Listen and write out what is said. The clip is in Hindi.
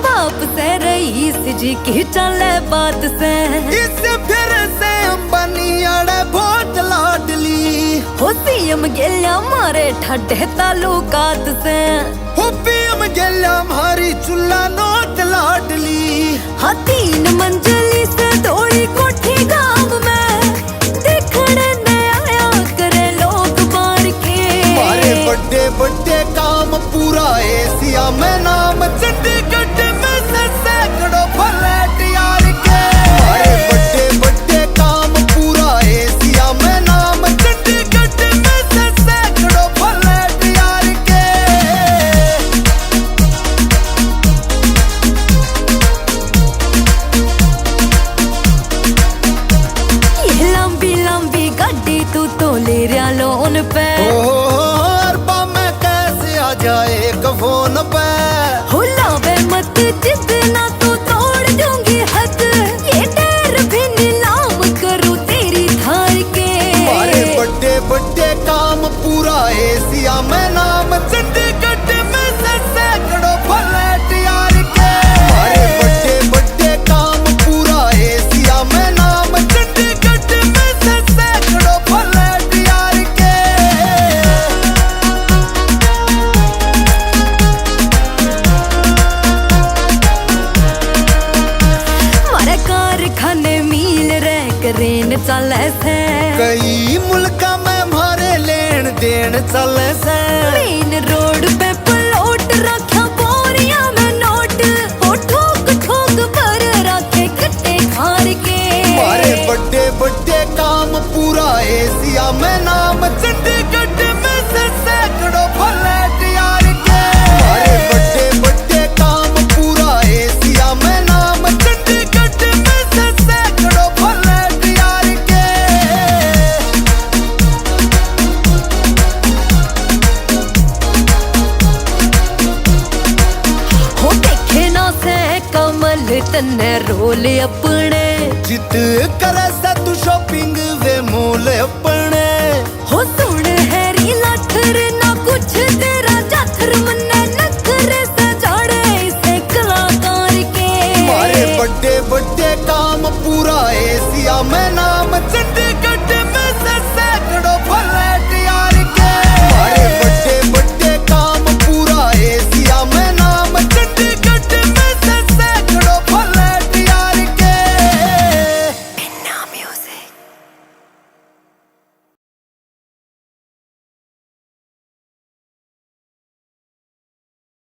बाप से रईस जी की चले बात से, इससे फिर से अंबानी आड़े बहुत लाडली। हो सीएम गेल्या मारे ठड्डे तालुकात से, हो पीएम गेल्या मारी चुल्ला नोट लाडली। हाँ 3 मंजिली से दौड़ी कोठी गांव में, देखने ने आया करे लोग बार के। मारे बड़े बड़े काम पूरा एशिया में नाम, चंडीगढ़ में से सैकड़ों फ्लैट यार के। मारे बड़े बड़े काम पूरा एशिया में नाम, चंडीगढ़ में से सैकड़ों फ्लैट यार के। ये लंबी लंबी गाड़ी तू तो ले रहा लोन पे, अरबा में कैसे आ जाए एक फोन पे। हो लावे मत जिद ना तू तोड़ दूंगी हद, ये डेर भी नीलाम करूं तेरी थार के। मारे बड़े बड़े काम पूरा एशिया में नाम, चंडीगढ़ में से सैकड़ों फ्लैट यार के। मारे बड़े बड़े काम पूरा एशिया में नाम, चंडीगढ़ में से सैकड़ों फ्लैट यार के। मारे कारखाने मील रह करेन चले से, कई मुल्का में मारे लेन देन चले से। मेन रोड पे प्लॉट रखा बोरिया में नोट, ओ ठोक ठोक पर रखे कट्टे खार के। मारे बड़े बड़े काम पूरा एशिया में नाम, चंडीगढ़ में से सैकड़ों फ्लैट यार के। मारे बड़े बड़े काम पूरा एशिया में नाम, चंडीगढ़ में से सैकड़ों फ्लैट यार के। हो देखे ना से कमल तन्ने रोल अपने, जित करे से तू शॉपिंग वे मोल अपने। हो सुन हैरी लाठर ना कुछ तेरा जाथर, मन्ने नखरे से जाड़े से कलाकार के। मारे बड़े